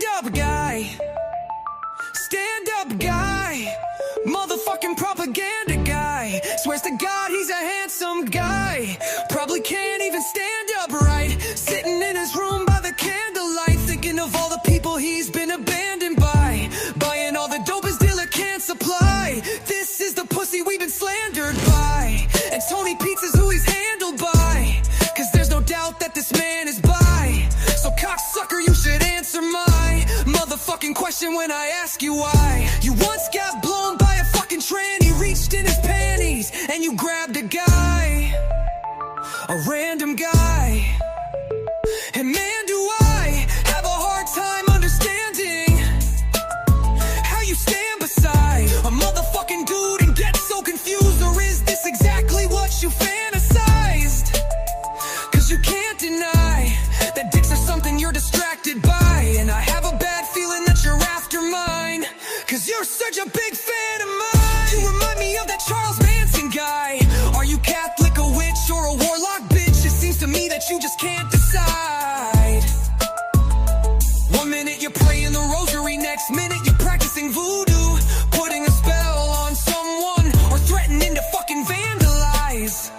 stand-up guy. Stand-up guy. Motherfucking propaganda guy. Swears to God he's a handsome guy. Probably can't even stand up right. Sitting in his room by the candlelight, thinking of all the people he's been abandoned by. Buying all the dope his dealer can't supply. This is the pussy we've been slandered by. And Tony Pete's is who he's handled by. Cause there's no doubt that this man is bi. So cocksucker, you should answer my motherfucking question when I ask you why. You once got blown by a fucking tranny, reached in his panties, and you grabbed a guy, a random guy. And man, do I have a hard time understanding how you stand beside a motherfucking dude and get so confused. Or is this exactly what you fantasized? Cause you can't deny that dicks are something you're distracted by. And I have a bad feeling that you're after mine, cause you're such a big fan of mine. You remind me of that Charles Manson guy. Are you Catholic, a witch, or a warlock, bitch? It seems to me that you just can't decide. One minute you're praying the rosary, next minute you're practicing voodoo, putting a spell on someone, or threatening to fucking vandalize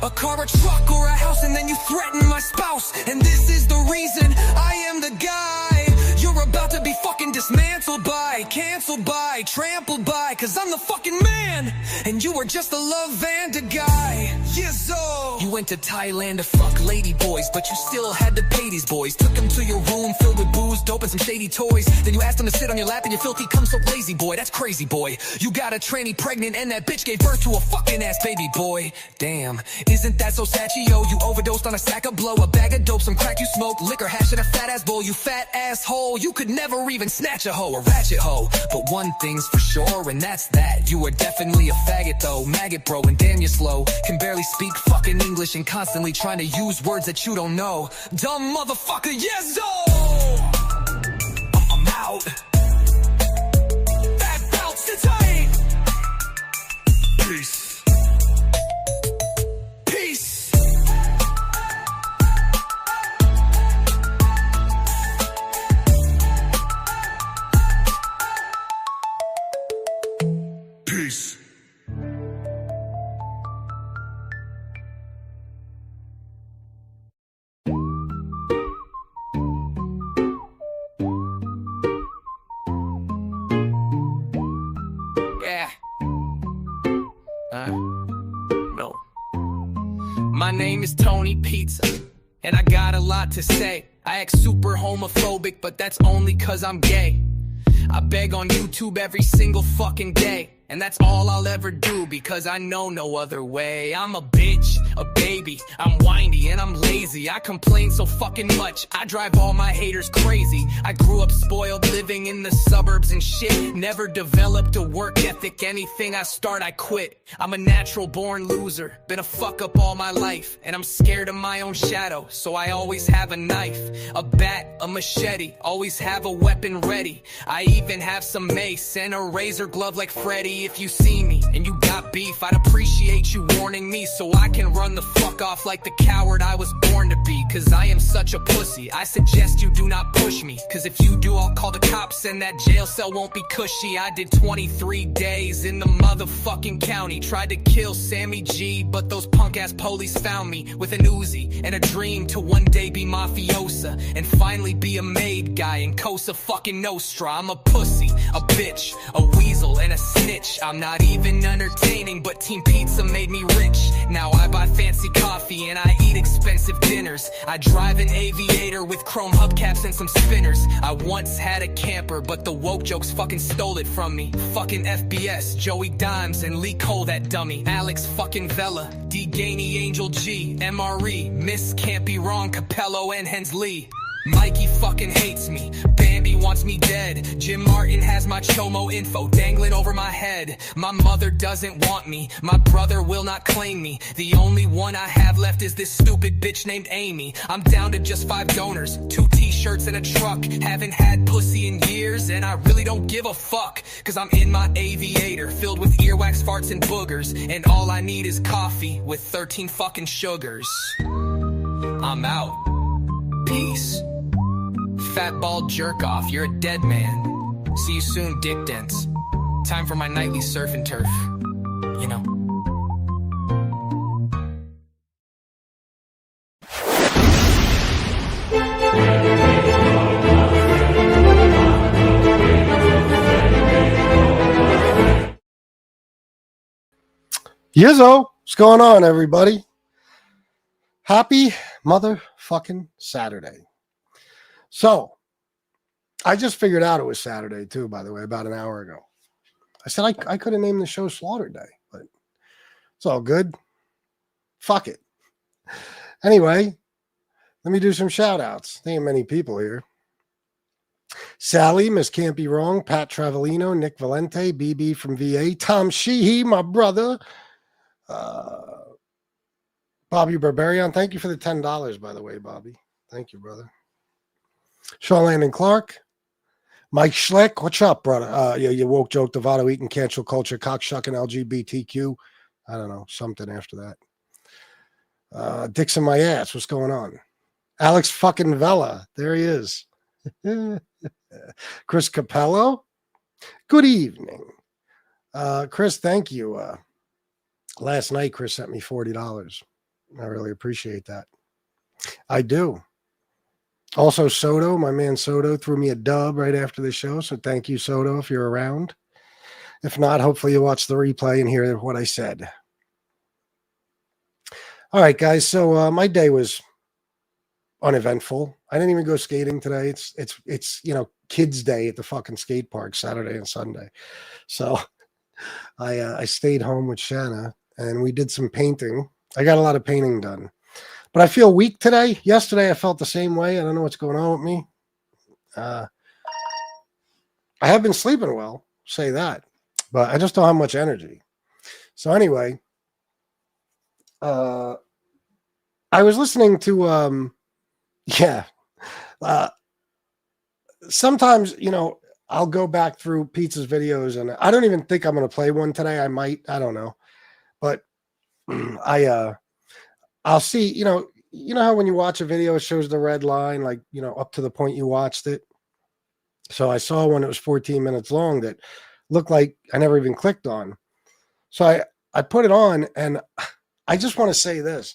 a car, a truck, or a house, and then you threaten my spouse. And this is the reason I am the guy you're about to be fucking dismantled by, canceled by, trampled by. Cause I'm the fucking man, and you were just a love Vanda guy. Yes, oh. You went to Thailand to fuck lady boys, but you still had to pay these boys. Took them to your room filled with booze, dope, and some shady toys. Then you asked them to sit on your lap and your filthy cum so lazy, boy. That's crazy, boy. You got a tranny pregnant and that bitch gave birth to a fucking ass baby boy. Damn, isn't that so sad, yo? You overdosed on a sack of blow, a bag of dope, some crack you smoke, liquor hash in a fat ass bowl. You fat asshole, you could never even snatch a hoe, a ratchet hoe. But one thing's for sure, and that's that you are definitely a faggot though, maggot bro, and damn you slow. Can barely speak fucking English and constantly trying to use words that you don't know. Dumb motherfucker, yes, oh! I'm out. That bounce to tight. Peace. Peace. Peace. Yeah. No. My name is Tony Pizza, and I got a lot to say. I act super homophobic, but that's only cause I'm gay. I beg on YouTube every single fucking day, and that's all I'll ever do because I know no other way. I'm a bitch, a baby, I'm whiny and I'm lazy. I complain so fucking much, I drive all my haters crazy. I grew up spoiled, living in the suburbs and shit. Never developed a work ethic, anything I start I quit. I'm a natural born loser, been a fuck up all my life. And I'm scared of my own shadow, so I always have a knife, a bat, a machete, always have a weapon ready. I even have some mace and a razor glove like Freddy. If you see me and you got beef, I'd appreciate you warning me so I can run the fuck off like the coward I was born to be. Cause I am such a pussy, I suggest you do not push me. Cause if you do, I'll call the cops and that jail cell won't be cushy. I did 23 days in the motherfucking county. Tried to kill Sammy G, but those punk ass police found me with an Uzi and a dream to one day be mafiosa and finally be a made guy in Cosa fucking Nostra. I'm a pussy, a bitch, a weasel, and a snitch. I'm not even entertaining, but Team Pizza made me rich. Now I buy fancy coffee and I eat expensive dinners. I drive an aviator with chrome hubcaps and some spinners. I once had a camper, but the woke jokes fucking stole it from me. Fucking FBS, Joey Dimes, and Lee Cole, that dummy. Alex fucking Vela, D. Gainey, Angel G, MRE, Miss Can't Be Wrong, Capello, and Hensley. Mikey fucking hates me, Bambi wants me dead, Jim Martin has my chomo info dangling over my head. My mother doesn't want me, my brother will not claim me. The only one I have left is this stupid bitch named Amy. I'm down to just 5 donors, 2 t-shirts and a truck. Haven't had pussy in years and I really don't give a fuck. Cause I'm in my aviator filled with earwax, farts, and boogers, and all I need is coffee with 13 fucking sugars. I'm out. Peace. fat bald jerk off. You're a dead man. See you soon, dick dents. Time for my nightly surf and turf. You know. Yizzo, what's going on, everybody? Happy motherfucking Saturday. So, I just figured out it was Saturday, too, by the way, about an hour ago. I said I could have named the show Slaughter Day, but it's all good. Fuck it. Anyway, let me do some shout-outs. There ain't many people here. Sally, Miss Can't Be Wrong, Pat Travelino, Nick Valente, BB from VA, Tom Sheehy, my brother, Bobby Barbarian. Thank you for the $10, by the way, Bobby. Thank you, brother. Sean Landon Clark, Mike Schleck. What's up, brother? You woke joke, Devato eating, cancel culture, cockshucking, LGBTQ. I don't know, something after that. Dixon my ass. What's going on? Alex fucking Vela. There he is. Chris Capello. Good evening. Chris, thank you. Last night, Chris sent me $40. I really appreciate that. I do. Also, Soto, my man Soto, threw me a dub right after the show. So thank you, Soto, if you're around. If not, hopefully you'll watch the replay and hear what I said. All right, guys. So my day was uneventful. I didn't even go skating today. It's kids' day at the fucking skate park Saturday and Sunday. So I stayed home with Shanna and we did some painting. I got a lot of painting done. But I feel weak today. Yesterday, I felt the same way. I don't know what's going on with me. I have been sleeping well, say that. But I just don't have much energy. So anyway, I was listening to, sometimes, I'll go back through Pizza's videos, and I don't even think I'm going to play one today. I might. I don't know. But I'll see, you know how when you watch a video, it shows the red line, like, up to the point you watched it. So I saw one that was 14 minutes long that looked like I never even clicked on. So I put it on, and I just want to say this.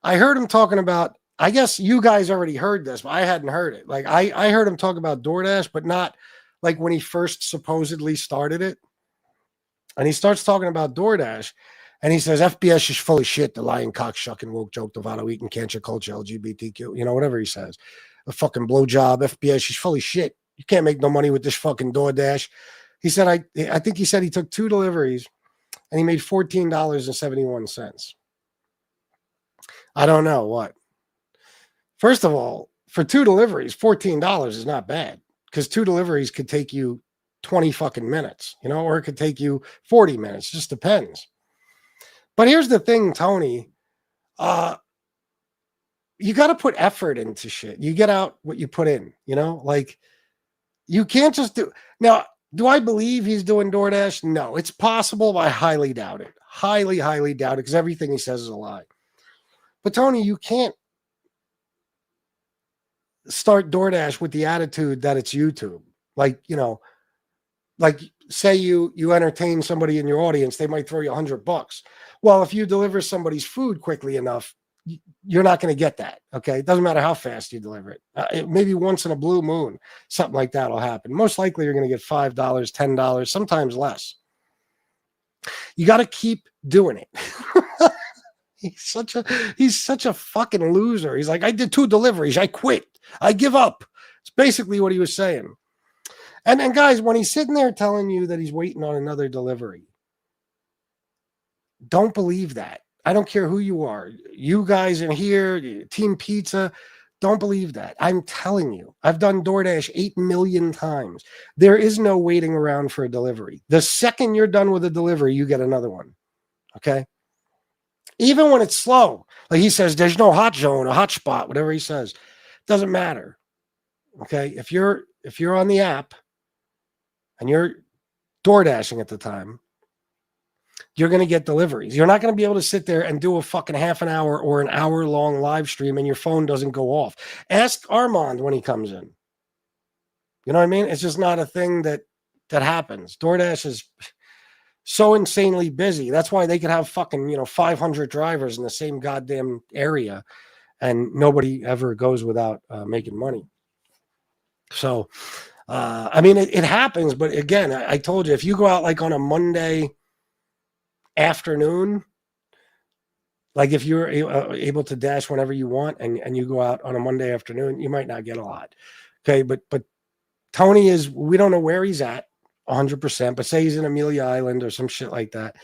I heard him talking about, I guess you guys already heard this, but I hadn't heard it. Like I heard him talk about DoorDash, but not like when he first supposedly started it. And he starts talking about DoorDash. And he says, FBS is full of shit. The lying, cockshucking, woke joke, Devato eating, cancer culture, LGBTQ, whatever he says. A fucking blowjob. FBS is full of shit. You can't make no money with this fucking DoorDash. He said, I think he said he took 2 deliveries and he made $14.71. I don't know what. First of all, for 2 deliveries, $14 is not bad because 2 deliveries could take you 20 fucking minutes, or it could take you 40 minutes. Just depends. But here's the thing, Tony. You got to put effort into shit. You get out what you put in, like you can't just do. Now, do I believe he's doing DoorDash? No, it's possible, but I highly doubt it. Highly, highly doubt it because everything he says is a lie. But Tony, you can't start DoorDash with the attitude that it's YouTube. Like, like say you entertain somebody in your audience, they might throw you $100. Well, if you deliver somebody's food quickly enough, you're not going to get that. Okay. It doesn't matter how fast you deliver it. Maybe once in a blue moon, something like that will happen. Most likely you're going to get $5, $10, sometimes less. You got to keep doing it. He's such a fucking loser. He's like, I did 2 deliveries. I quit. I give up. It's basically what he was saying. And guys, when he's sitting there telling you that he's waiting on another delivery, don't believe that. I don't care who you are. You guys in here, Team Pizza, don't believe that. I'm telling you, I've done DoorDash 8 million times. There is no waiting around for a delivery. The second you're done with a delivery, you get another one. Okay? Even when it's slow. Like he says, there's no hot zone, a hot spot, whatever he says. Doesn't matter. Okay? If you're on the app, and you're DoorDashing at the time, you're going to get deliveries. You're not going to be able to sit there and do a fucking half an hour or an hour long live stream and your phone doesn't go off. Ask Armand when he comes in. You know what I mean? It's just not a thing that happens. DoorDash is so insanely busy. That's why they could have fucking, 500 drivers in the same goddamn area and nobody ever goes without making money. So, I mean, it happens, but again, I told you, if you go out like on a Monday afternoon, like if you're able to dash whenever you want and you go out on a Monday afternoon, you might not get a lot. Okay. But Tony we don't know where he's at 100%, but say he's in Amelia Island or some shit like that.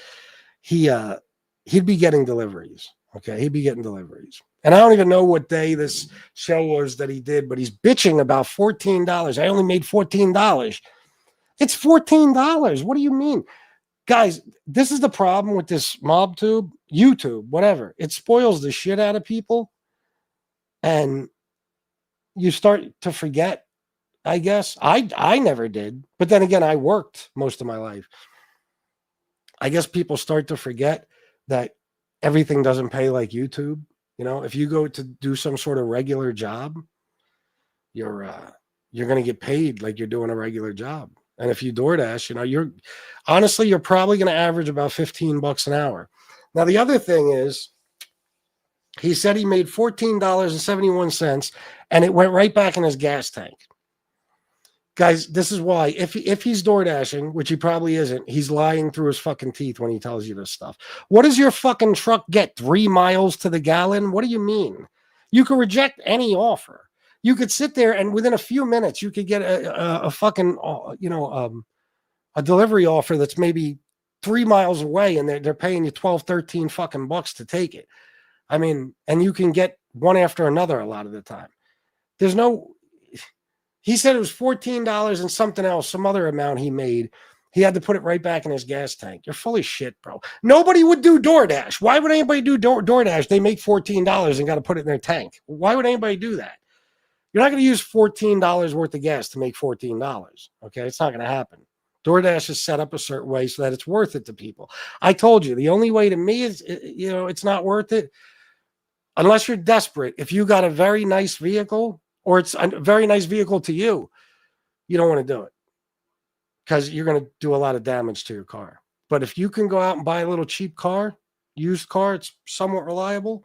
He'd be getting deliveries. Okay. He'd be getting deliveries. And I don't even know what day this show was that he did, but he's bitching about $14. I only made $14. It's $14. What do you mean? Guys, this is the problem with this MobTube, YouTube, whatever. It spoils the shit out of people. And you start to forget, I guess. I never did. But then again, I worked most of my life. I guess people start to forget that everything doesn't pay like YouTube. If you go to do some sort of regular job, you're going to get paid like you're doing a regular job. And if you DoorDash, you're probably going to average about $15 an hour. Now, the other thing is, he said he made $14.71 and it went right back in his gas tank. Guys, this is why if he's DoorDashing, which he probably isn't, he's lying through his fucking teeth when he tells you this stuff. What does your fucking truck get? 3 miles to the gallon? What do you mean? You could reject any offer. You could sit there and within a few minutes, you could get a fucking, a delivery offer that's maybe 3 miles away and they're paying you 12, 13 fucking bucks to take it. I mean, and you can get one after another a lot of the time. He said it was $14 and something else, some other amount he made. He had to put it right back in his gas tank. You're full of shit, bro. Nobody would do DoorDash. Why would anybody do DoorDash? They make $14 and got to put it in their tank. Why would anybody do that? You're not going to use $14 worth of gas to make $14. Okay, it's not going to happen. DoorDash is set up a certain way so that it's worth it to people. I told you, the only way to me is, it's not worth it unless you're desperate. If you got a very nice vehicle, or it's a very nice vehicle to you, you don't want to do it because you're going to do a lot of damage to your car. But if you can go out and buy a little cheap car, used car, it's somewhat reliable,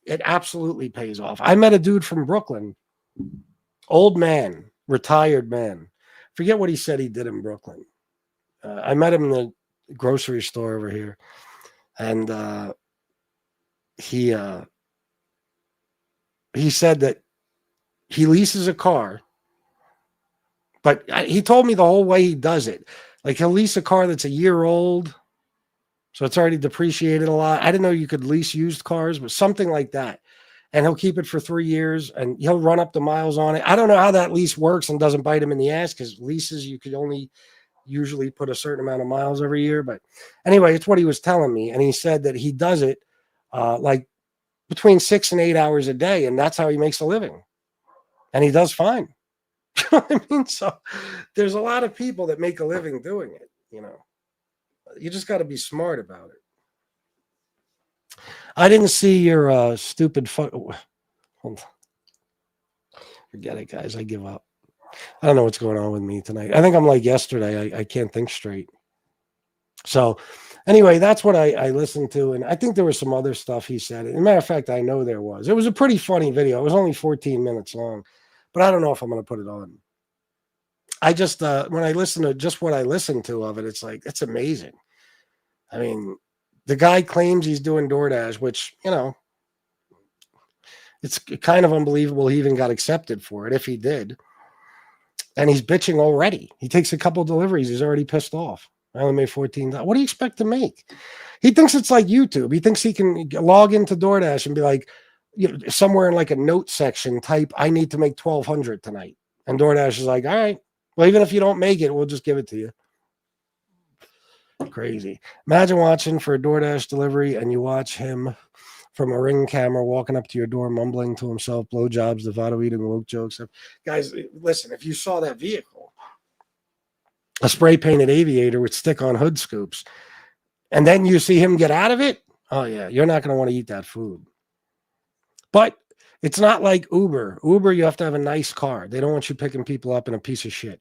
it absolutely pays off. I met a dude from Brooklyn, old man, retired man. Forget what he said he did in Brooklyn. I met him in the grocery store over here. And he said that he leases a car, but he told me the whole way he does it. Like he'll lease a car that's a year old, so it's already depreciated a lot. I didn't know you could lease used cars, but something like that. And he'll keep it for 3 years and he'll run up the miles on it. I don't know how that lease works and doesn't bite him in the ass because leases, you could only usually put a certain amount of miles every year. But anyway, it's what he was telling me. And he said that he does it like between 6 and 8 hours a day. And that's how he makes a living. And he does fine. You know what I mean? So there's a lot of people that make a living doing it. You just got to be smart about it. I didn't see your stupid Hold on. Forget it, guys. I give up. I don't know what's going on with me tonight. I think I'm like yesterday. I can't think straight. So anyway, that's what I listened to. And I think there was some other stuff he said. As a matter of fact, I know there was. It was a pretty funny video. It was only 14 minutes long. But I don't know if I'm going to put it on. I just, when I listen to just what I listened to of it, it's like, it's amazing. I mean, the guy claims he's doing DoorDash, which, it's kind of unbelievable he even got accepted for it, if he did. And he's bitching already. He takes a couple deliveries. He's already pissed off. I only made $14. What do you expect to make? He thinks it's like YouTube. He thinks he can log into DoorDash and be like, somewhere in like a note section, type, I need to make $1,200 tonight. And DoorDash is like, all right, well, even if you don't make it, we'll just give it to you. Crazy. Imagine watching for a DoorDash delivery and you watch him from a Ring camera walking up to your door, mumbling to himself, blowjobs, Devado eating, woke jokes. Guys, listen, if you saw that vehicle, a spray painted aviator with stick on hood scoops, and then you see him get out of it, oh yeah, you're not going to want to eat that food. But It's not like Uber. Uber, you have to have a nice car. They don't want you picking people up in a piece of shit.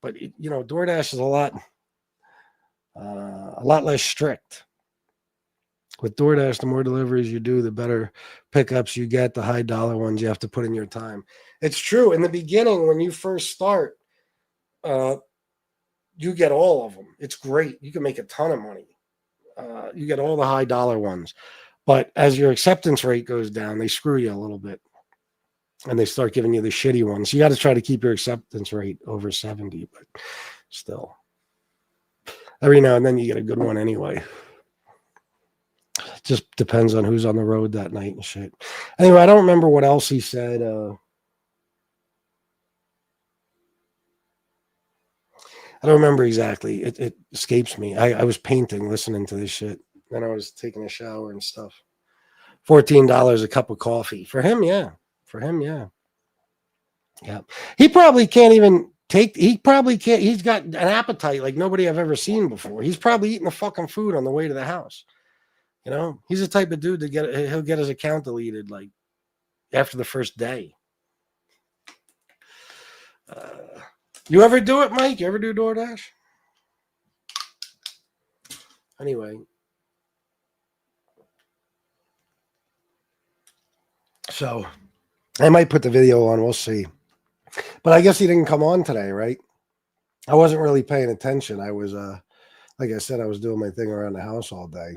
But DoorDash is a lot less strict. With DoorDash, the more deliveries you do, the better pickups you get. The high dollar ones you have to put in your time. It's true. In the beginning, when you first start, you get all of them. It's great. You can make a ton of money. You get all the high dollar ones. But as your acceptance rate goes down, they screw you a little bit. And they start giving you the shitty ones. You got to try to keep your acceptance rate over 70, but still. Every now and then you get a good one anyway. It just depends on who's on the road that night and shit. Anyway, I don't remember what else he said. I don't remember exactly. It escapes me. I was painting, listening to this shit. Then I was taking a shower and stuff. $14 a cup of coffee. For him, yeah. Yeah. He probably can't even he probably can't. He's got an appetite like nobody I've ever seen before. He's probably eating the fucking food on the way to the house. He's the type of dude he'll get his account deleted like after the first day. You ever do it, Mike? You ever do DoorDash? Anyway. So I might put the video on. We'll see. But I guess he didn't come on today, right? I wasn't really paying attention. I was, like I said, I was doing my thing around the house all day.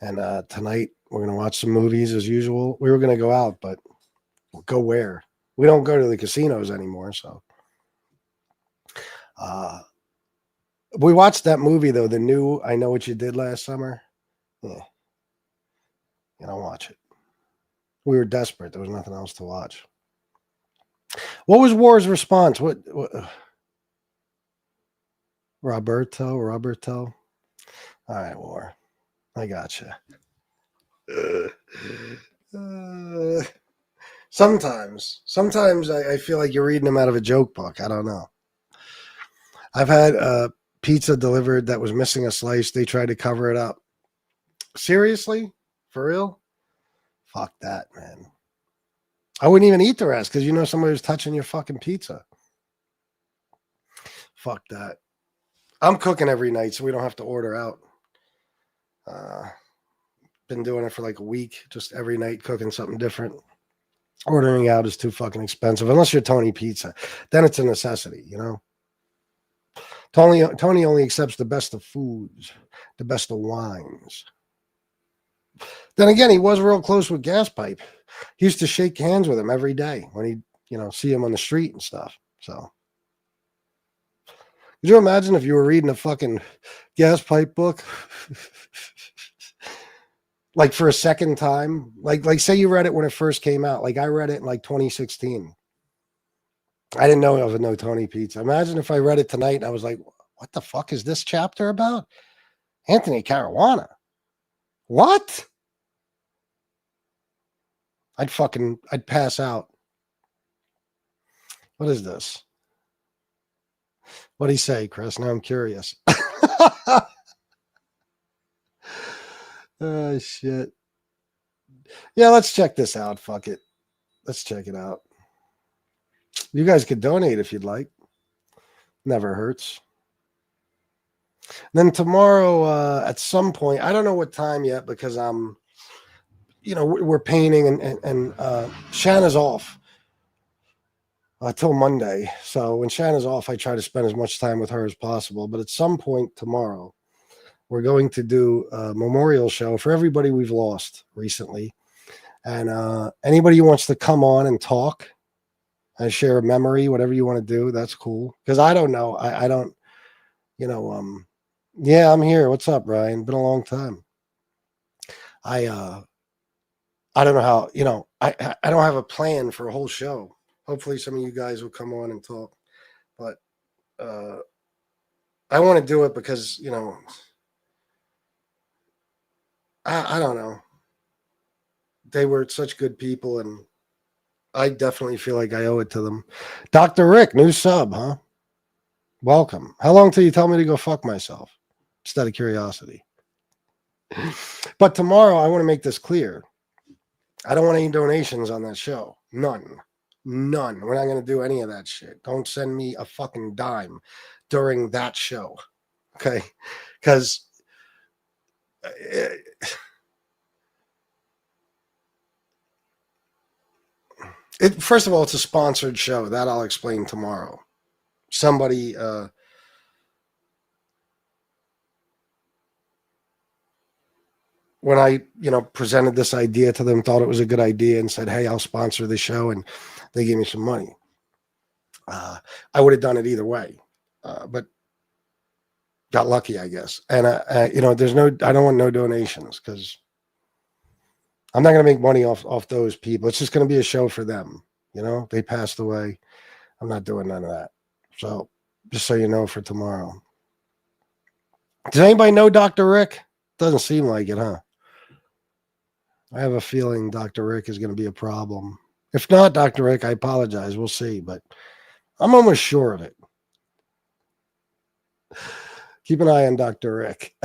And tonight we're going to watch some movies as usual. We were going to go out, but go where? We don't go to the casinos anymore. So we watched that movie, though, the new I Know What You Did Last Summer. Yeah. I'll watch it. We were desperate. There was nothing else to watch. What was War's response? What Roberto? All right, War. I gotcha. Sometimes I feel like you're reading them out of a joke book. I don't know. I've had pizza delivered that was missing a slice. They tried to cover it up. Seriously? For real? Fuck that, man. I wouldn't even eat the rest because somebody was touching your fucking pizza. Fuck that. I'm cooking every night so we don't have to order out. Been doing it for like a week, just every night cooking something different. Ordering out is too fucking expensive unless you're Tony Pizza. Then it's a necessity, Tony only accepts the best of foods, the best of wines. Then again, he was real close with Gas Pipe. He used to shake hands with him every day when he'd, see him on the street and stuff. So, could you imagine if you were reading a fucking Gas Pipe book, like for a second time? Like say you read it when it first came out. Like I read it in like 2016. I didn't know of a No Tony Pizza. Imagine if I read it tonight and I was like, "What the fuck is this chapter about?" Anthony Caruana. What? I'd pass out. What is this? What'd he say, Chris? Now I'm curious. Oh, shit. Yeah, let's check this out. Fuck it. Let's check it out. You guys could donate if you'd like. Never hurts. Then tomorrow, at some point, I don't know what time yet because I'm we're painting and Shanna's off till Monday. So when Shanna's off, I try to spend as much time with her as possible. But at some point tomorrow, we're going to do a memorial show for everybody we've lost recently. And anybody who wants to come on and talk and share a memory, whatever you want to do, that's cool. Because I don't know. I don't, yeah, I'm here. What's up, Ryan? Been a long time. I don't know how, I don't have a plan for a whole show. Hopefully some of you guys will come on and talk. But I want to do it because, I don't know. They were such good people, and I definitely feel like I owe it to them. Dr. Rick, new sub, huh? Welcome. How long till you tell me to go fuck myself? Just out of curiosity. But tomorrow, I want to make this clear. I don't want any donations on that show. None. We're not going to do any of that shit. Don't send me a fucking dime during that show. Okay? Because first of all, it's a sponsored show. That I'll explain tomorrow. Somebody when I, presented this idea to them, thought it was a good idea and said, hey, I'll sponsor the show. And they gave me some money. I would have done it either way, but got lucky, I guess. And, I don't want no donations because I'm not going to make money off those people. It's just going to be a show for them. They passed away. I'm not doing none of that. So just so you know for tomorrow. Does anybody know Dr. Rick? Doesn't seem like it, huh? I have a feeling Dr. Rick is going to be a problem. If not, Dr. Rick, I apologize. We'll see, but I'm almost sure of it. Keep an eye on Dr. Rick.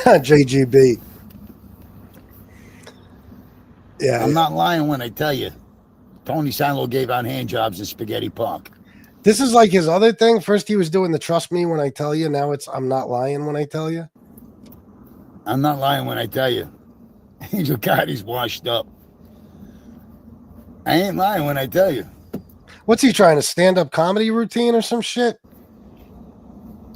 JGB. Yeah, I'm not lying when I tell you, Tony Sandlo gave out hand jobs in Spaghetti Park. This is like his other thing. First, he was doing the trust me when I tell you. Now it's I'm not lying when I tell you. I'm not lying when I tell you. Angel Cotti's washed up. I ain't lying when I tell you. What's he trying to stand-up comedy routine or some shit?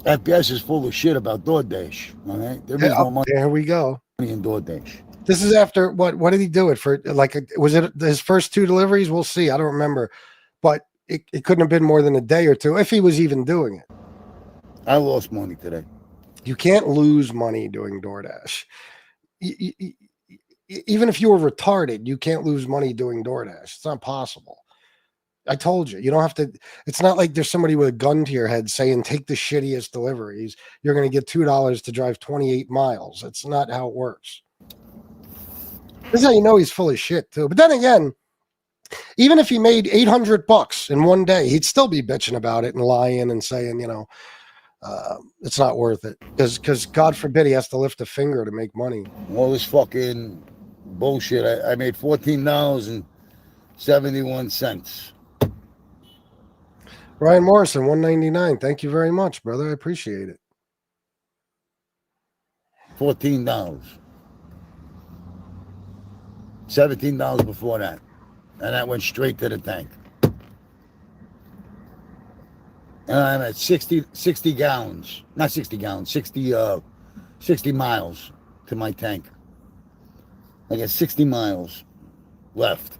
FBS is full of shit about DoorDash. All right, there is more money there we go. in DoorDash. This is after what? What did he do it for? Like, was it his first 2 deliveries? We'll see. I don't remember, but it couldn't have been more than a day or two if he was even doing it. I lost money today. You can't lose money doing DoorDash. Even if you were retarded, you can't lose money doing DoorDash. It's not possible. I told you, you don't have to. It's not like there's somebody with a gun to your head saying, take the shittiest deliveries. You're going to get $2 to drive 28 miles. That's not how it works. This is how you know he's full of shit, too. But then again, even if he made $800 in one day, he'd still be bitching about it and lying and saying, it's not worth it. Because God forbid he has to lift a finger to make money. All this fucking bullshit. I made $14.71. Ryan Morrison, $1.99. Thank you very much, brother. I appreciate it. $14. $17 before that. And that went straight to the tank. And I'm at 60 gallons. Not 60 gallons, 60 miles to my tank. I got 60 miles left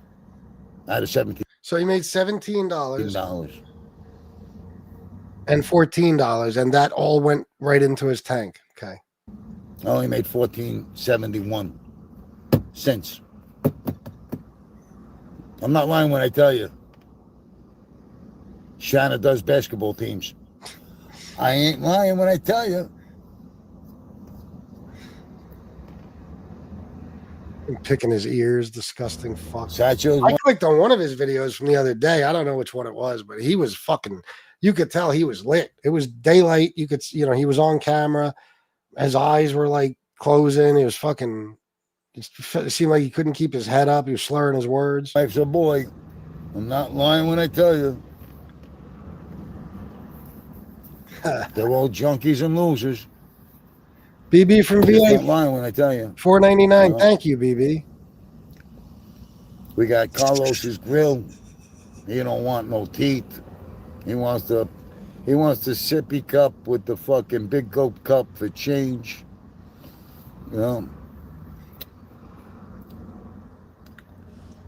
out of 17. So he made $17 $17. and $14, and that all went right into his tank. Okay. I only made $14.71 cents. I'm not lying when I tell you. Shanna does basketball teams. I ain't lying when I tell you. Picking his ears, disgusting fuck. Satcho's I clicked on one of his videos from the other day. I don't know which one it was, but he was fucking, you could tell he was lit. It was daylight. You could, he was on camera. His eyes were like closing. He was fucking, it seemed like he couldn't keep his head up. He was slurring his words. wife's a boy. I'm not lying when I tell you. They're all junkies and losers. BB from I'm VA, not lying when I tell you. $4.99. Thank you, BB. We got Carlos's grill. He don't want no teeth. He wants the sippy cup with the fucking big goat cup for change.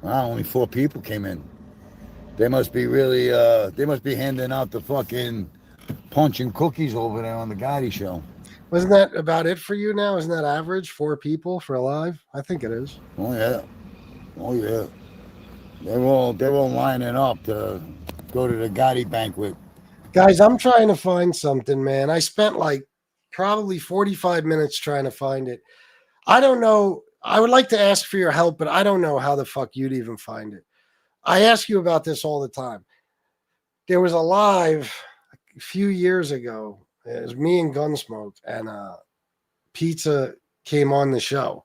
Only 4 people came in. They must be really they must be handing out the fucking punch and cookies over there on the Gotti show. Wasn't that about it for you now? Isn't that average? 4 people for a live? I think it is. Oh yeah. They're all lining up to go to the Gotti banquet. Guys, I'm trying to find something, man. I spent like probably 45 minutes trying to find it. I don't know. I would like to ask for your help, but I don't know how the fuck you'd even find it. I ask you about this all the time. There was a live a few years ago. It was me and Gunsmoke, and Pizza came on the show,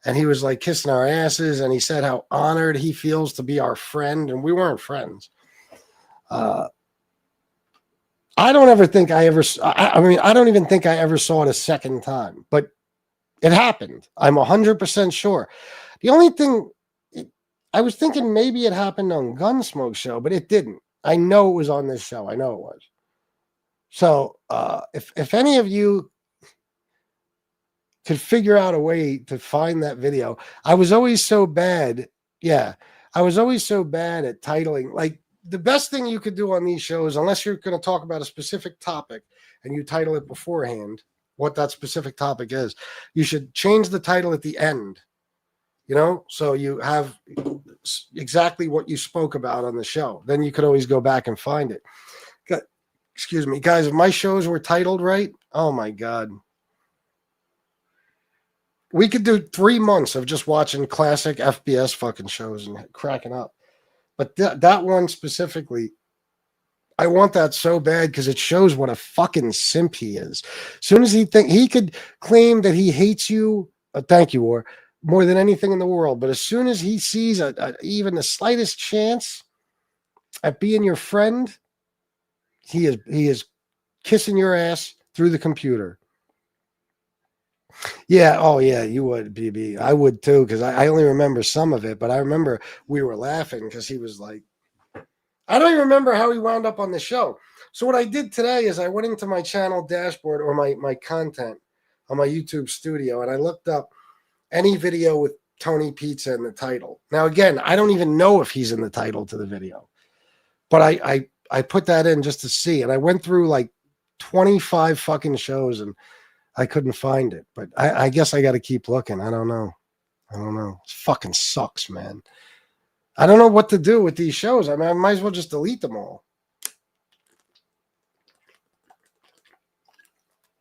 and he was like kissing our asses, and he said how honored he feels to be our friend, and we weren't friends. I don't ever think I ever. I mean, I don't even think I ever saw it a second time, but it happened. I'm 100% sure. The only thing I was thinking maybe it happened on Gunsmoke's show, but it didn't. I know it was on this show. I know it was. So if any of you could figure out a way to find that video, I was always so bad. Yeah, I was always so bad at titling. Like the best thing you could do on these shows, unless you're going to talk about a specific topic and you title it beforehand, what that specific topic is, you should change the title at the end. You know, so you have exactly what you spoke about on the show. Then you could always go back and find it. Excuse me, guys, if my shows were titled right, oh my God. We could do 3 months of just watching classic FBS fucking shows and cracking up. But that one specifically, I want that so bad because it shows what a fucking simp he is. As soon as he could claim that he hates you, thank you, War, more than anything in the world. But as soon as he sees even the slightest chance at being your friend, he is kissing your ass through the computer. Yeah. Oh, yeah. You would, BB. I would too, because I only remember some of it, but I remember we were laughing because he was like, I don't even remember how he wound up on the show. So what I did today is I went into my channel dashboard or my content on my YouTube studio, and I looked up any video with Tony Pizza in the title. Now, again, I don't even know if he's in the title to the video, but I put that in just to see, and I went through like 25 fucking shows, and I couldn't find it. But I guess I got to keep looking. I don't know. It fucking sucks, man. I don't know what to do with these shows. I mean, I might as well just delete them all.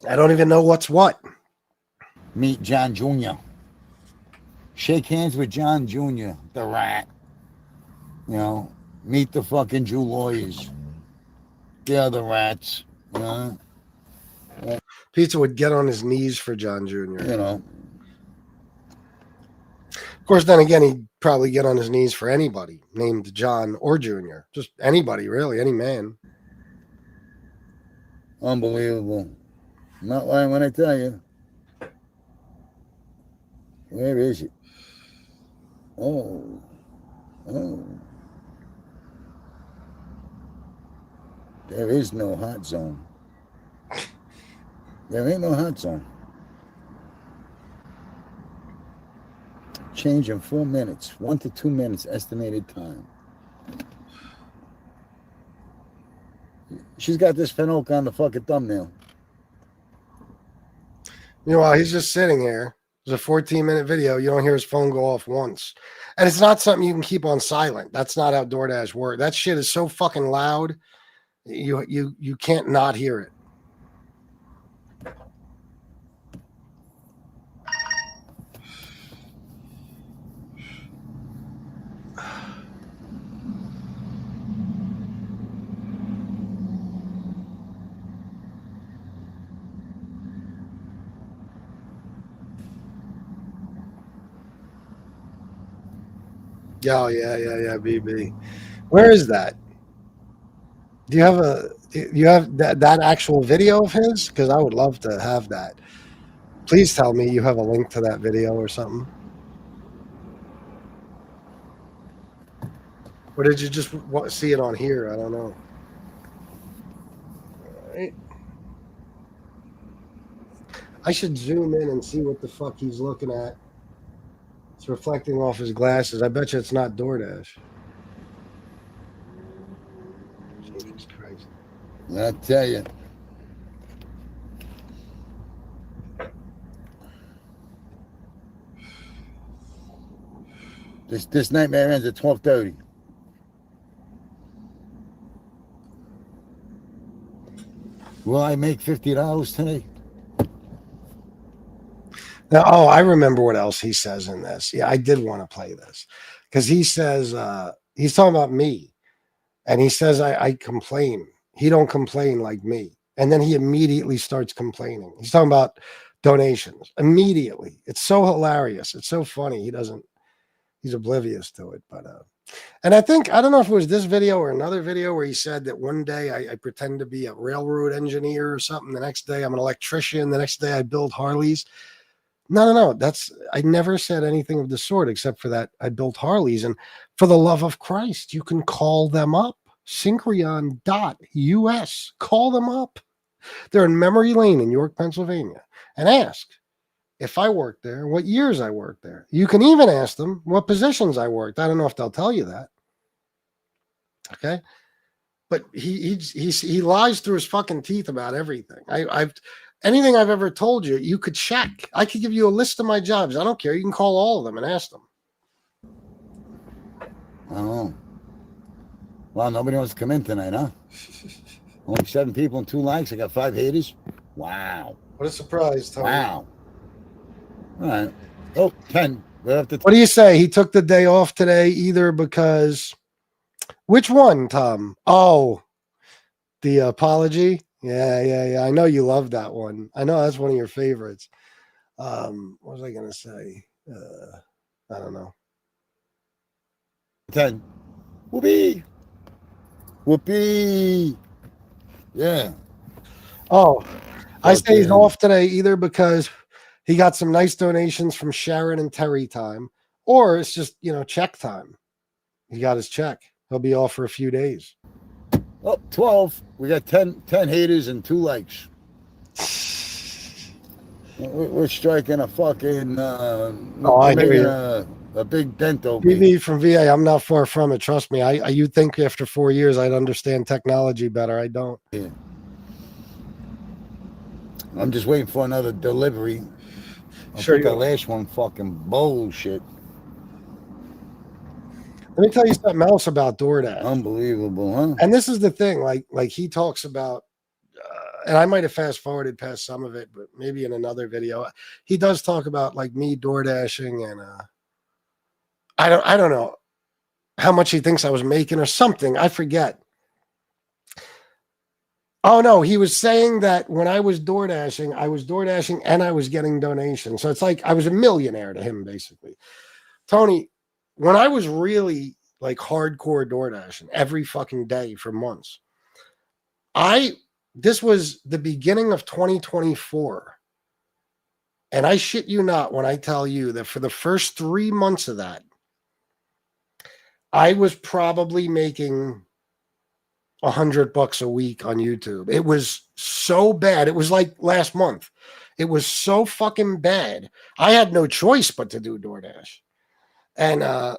I don't even know what's what. Meet John Jr. Shake hands with John Jr., the rat. You know, meet the fucking Jew lawyers. The other rats. You know? Pizza would get on his knees for John Jr. You know. Of course, then again, he'd probably get on his knees for anybody named John or Jr. Just anybody, really, any man. Unbelievable. I'm not lying when I tell you. Where is it? Oh. There is no hot zone. There ain't no hot zone. Change in 4 minutes. 1 to 2 minutes estimated time. She's got this Finoke on the fucking thumbnail. Meanwhile, he's just sitting here. There's a 14-minute video. You don't hear his phone go off once. And it's not something you can keep on silent. That's not how DoorDash works. That shit is so fucking loud. You can't not hear it. Oh, yeah, BB. Where is that? Do you have that actual video of his? Because I would love to have that. Please tell me you have a link to that video or something. Or did you just see it on here? I don't know. All right. I should zoom in and see what the fuck he's looking at. It's reflecting off his glasses. I bet you it's not DoorDash. Jesus Christ. I tell you. This nightmare ends at 12:30. Will I make $50 today? Now, oh, I remember what else he says in this. Yeah, I did want to play this because he says he's talking about me, and he says I complain. He don't complain like me, and then he immediately starts complaining. He's talking about donations immediately. It's so hilarious. It's so funny. He doesn't. He's oblivious to it, but and I think I don't know if it was this video or another video where he said that one day I pretend to be a railroad engineer or something. The next day I'm an electrician. The next day I build Harleys. No. That's I never said anything of the sort except for that I built Harleys. And for the love of Christ, you can call them up. Syncreon.us. Call them up. They're in Memory Lane in York, Pennsylvania, and ask if I worked there, what years I worked there. You can even ask them what positions I worked. I don't know if they'll tell you that. Okay. But he lies through his fucking teeth about everything. Anything I've ever told you, you could check. I could give you a list of my jobs. I don't care. You can call all of them and ask them. I don't know. Well, nobody wants to come in tonight, huh? Only 7 people and 2 likes. I got 5 haters. Wow. What a surprise, Tony. Wow. All right. Oh, 10. What do you say? He took the day off today either because... Which one, Tom? Oh, the apology? Yeah. I know you love that one. I know that's one of your favorites. What was I going to say? I don't know. 10. Whoopee. Whoopee. Yeah. Oh, I say he's off today either because he got some nice donations from Sharon and Terry time, or it's just, check time. He got his check. He'll be off for a few days. Oh, 12. We got 10 haters and 2 likes. We're striking a fucking I hear you. A big dent over. BB from VA, I'm not far from it. Trust me. You'd think after 4 years I'd understand technology better. I don't. Yeah. I'm just waiting for another delivery. I think the last one fucking bullshit. Let me tell you something else about DoorDash. Unbelievable, huh? And this is the thing, like he talks about, and I might have fast forwarded past some of it, but maybe in another video, he does talk about like me DoorDashing, and I don't know how much he thinks I was making or something. I forget. Oh no, he was saying that when I was DoorDashing and I was getting donations. So it's like I was a millionaire to him, basically. Tony, when I was really like hardcore DoorDashing every fucking day for months, this was the beginning of 2024. And I shit you not when I tell you that for the first 3 months of that, I was probably making $100 a week on YouTube. It was so bad. It was like last month. It was so fucking bad. I had no choice but to do DoorDash. And I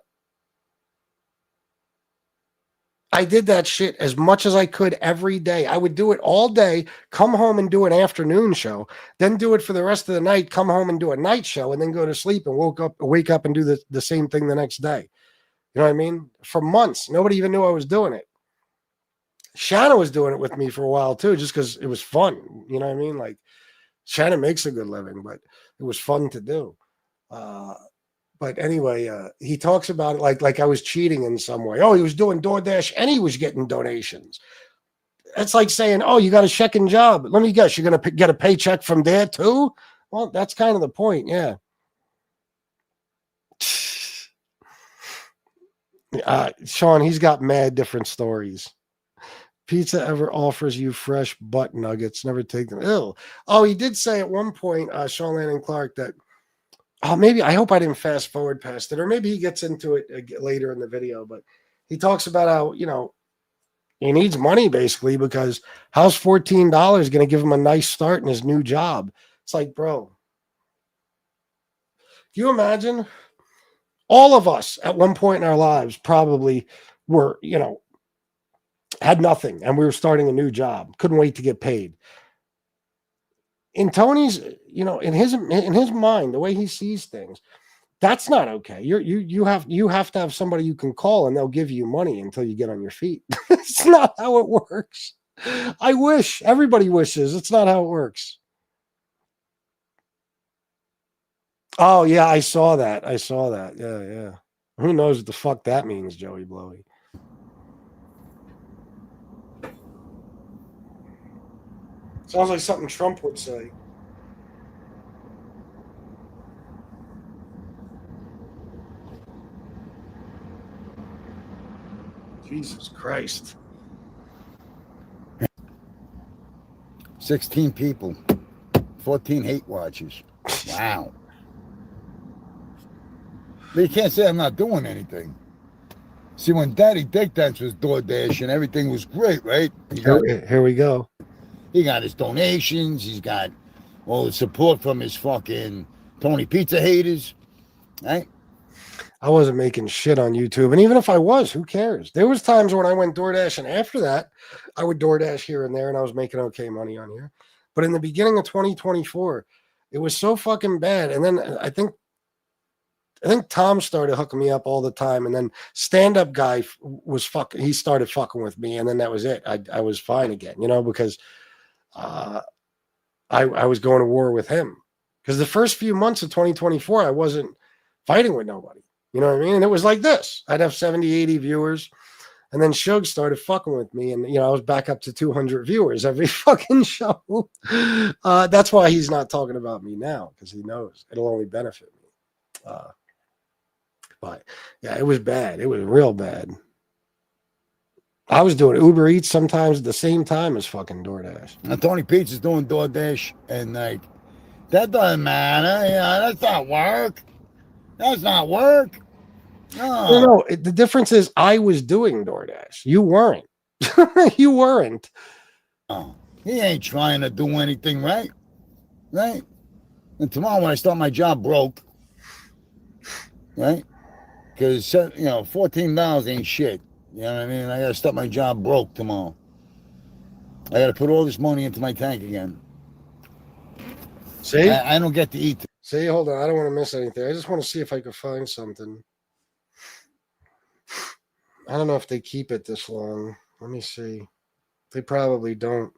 did that shit as much as I could every day. I would do it all day, come home and do an afternoon show, then do it for the rest of the night, come home and do a night show, and then go to sleep and wake up and do the same thing the next day. You know what I mean? For months. Nobody even knew I was doing it. Shanna was doing it with me for a while too, just because it was fun. You know what I mean? Like Shanna makes a good living, but it was fun to do. But anyway, he talks about it like I was cheating in some way. Oh, he was doing DoorDash and he was getting donations. It's like saying, oh, you got a second job. Let me guess, you're going to get a paycheck from there too? Well, that's kind of the point, yeah. Sean, he's got mad different stories. Pizza ever offers you fresh butt nuggets. Never take them. Ew. Oh, he did say at one point, Sean Lannon Clark, that, maybe, I hope I didn't fast forward past it, or maybe he gets into it later in the video, but he talks about how, he needs money basically because how's $14 going to give him a nice start in his new job? It's like, bro, do you imagine? All of us at one point in our lives probably were, had nothing and we were starting a new job. Couldn't wait to get paid. In Tony's, in his mind, the way he sees things, that's not okay. You have to have somebody you can call and they'll give you money until you get on your feet. It's not how it works. I wish, everybody wishes. It's not how it works. Oh yeah, I saw that. I saw that. Yeah, yeah. Who knows what the fuck that means, Joey Blowy? Sounds like something Trump would say. Jesus Christ. 16 people, 14 hate watchers. Wow. But you can't say I'm not doing anything. See, when Daddy Dick Dance was DoorDash and everything was great, right? Here we go. He got his donations. He's got all the support from his fucking Tony Pizza haters, right? I wasn't making shit on YouTube. And even if I was, who cares? There was times when I went DoorDash, and after that, I would DoorDash here and there, and I was making okay money on here. But in the beginning of 2024, it was so fucking bad. And then I think Tom started hooking me up all the time, and then stand-up guy was fucking. He started fucking with me, and then that was it. I was fine again, because I was going to war with him. Because the first few months of 2024, I wasn't fighting with nobody. You know what I mean? And it was like this. I'd have 70, 80 viewers. And then Shug started fucking with me. And, I was back up to 200 viewers every fucking show. That's why he's not talking about me now, because he knows it'll only benefit me. But, yeah, it was bad. It was real bad. I was doing Uber Eats sometimes at the same time as fucking DoorDash. Now, Tony Pizza's doing DoorDash, and, like, that doesn't matter. That's not work. That's not work. No, the difference is I was doing DoorDash. You weren't. You weren't. Oh, he ain't trying to do anything right. Right? And tomorrow when I start my job broke, right? Because, $14 ain't shit. You know what I mean? I got to start my job broke tomorrow. I got to put all this money into my tank again. See? I don't get to eat. See, hold on. I don't want to miss anything. I just want to see if I can find something. I don't know if they keep it this long. Let me see. They probably don't.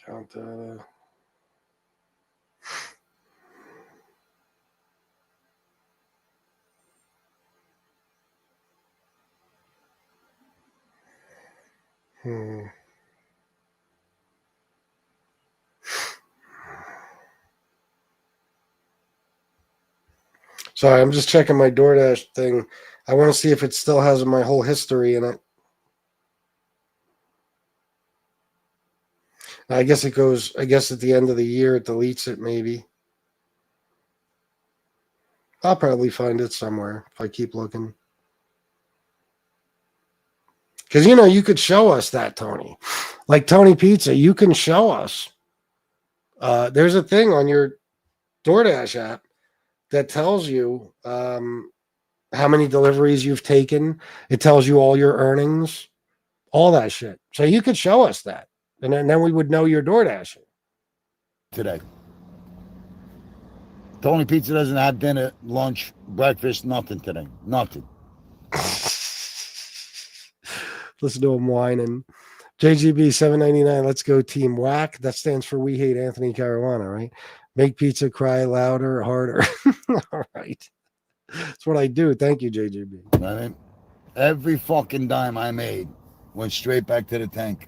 Count data. Sorry, I'm just checking my DoorDash thing. I want to see if it still has my whole history in it. I guess it goes, at the end of the year, it deletes it maybe. I'll probably find it somewhere if I keep looking. Because, you could show us that, Tony. Like Tony Pizza, you can show us. There's a thing on your DoorDash app that tells you how many deliveries you've taken. It tells you all your earnings, all that shit. So you could show us that. And then we would know you're DoorDashing. Today. Tony Pizza doesn't have dinner, lunch, breakfast, nothing today. Nothing. Listen to him whining. JGB $7.99. Let's go Team Whack. That stands for We Hate Anthony Caruana, right? Make pizza cry louder, harder. All right. That's what I do. Thank you, JGB. I mean, every fucking dime I made went straight back to the tank.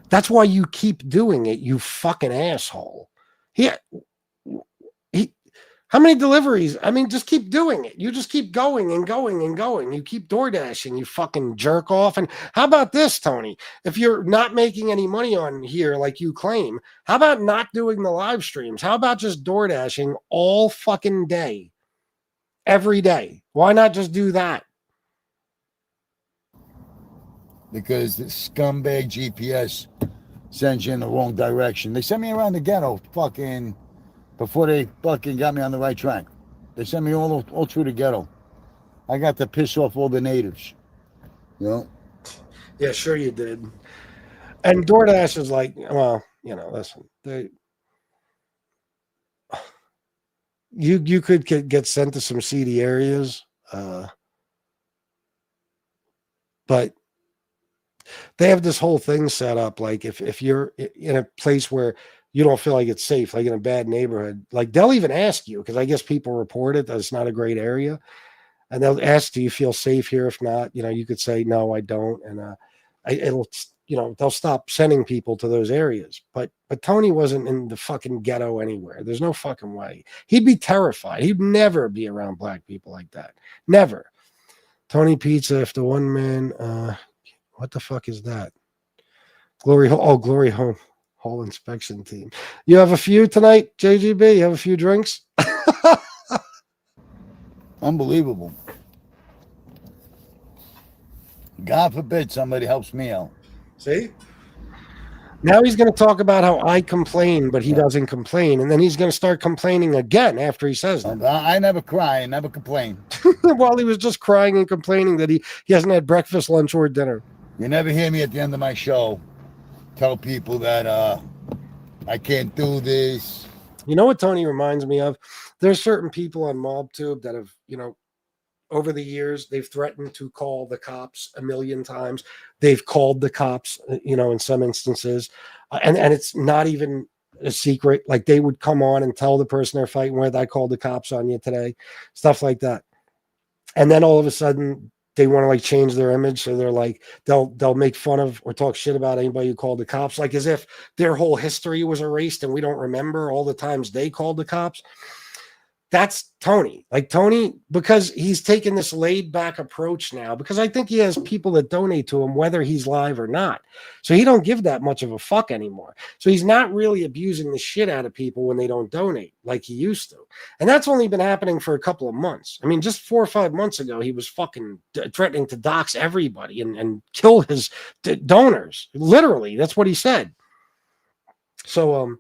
That's why you keep doing it, you fucking asshole. How many deliveries? I mean, just keep doing it. You just keep going and going and going. You keep DoorDashing, you fucking jerk off. And how about this, Tony? If you're not making any money on here like you claim, how about not doing the live streams? How about just DoorDashing all fucking day? Every day. Why not just do that? Because the scumbag GPS sends you in the wrong direction. They sent me around the ghetto fucking before they fucking got me on the right track. They sent me all through the ghetto. I got to piss off all the natives. Yeah, sure you did. And DoorDash is like, well, listen, you could get sent to some seedy areas, but they have this whole thing set up. Like if you're in a place where you don't feel like it's safe, like in a bad neighborhood, like they'll even ask you, because I guess people report it that it's not a great area, and they'll ask, do you feel safe here? If not, you could say, no, I don't. And it'll, they'll stop sending people to those areas. But Tony wasn't in the fucking ghetto anywhere. There's no fucking way. He'd be terrified. He'd never be around black people like that. Never. Tony Pizza, if the one man, what the fuck is that? Glory Hole inspection team. You have a few tonight, JGB? You have a few drinks? Unbelievable. God forbid somebody helps me out. See? Now he's going to talk about how I complain, but he doesn't complain. And then he's going to start complaining again after he says that. I never cry. I never complain. Well, he was just crying and complaining that he hasn't had breakfast, lunch, or dinner. You never hear me at the end of my show tell people that I can't do this. You know what Tony reminds me of? There's certain people on MobTube that have, over the years, they've threatened to call the cops a million times. They've called the cops, in some instances. And it's not even a secret. Like, they would come on and tell the person they're fighting with, I called the cops on you today. Stuff like that. And then all of a sudden, they want to change their image. So they're like, they'll make fun of or talk shit about anybody who called the cops, like as if their whole history was erased and we don't remember all the times they called the cops. That's Tony. Like Tony, because he's taken this laid back approach now, because I think he has people that donate to him, whether he's live or not. So he don't give that much of a fuck anymore. So he's not really abusing the shit out of people when they don't donate like he used to. And that's only been happening for a couple of months. I mean, just 4 or 5 months ago, he was fucking threatening to dox everybody and kill his donors. Literally, that's what he said. So,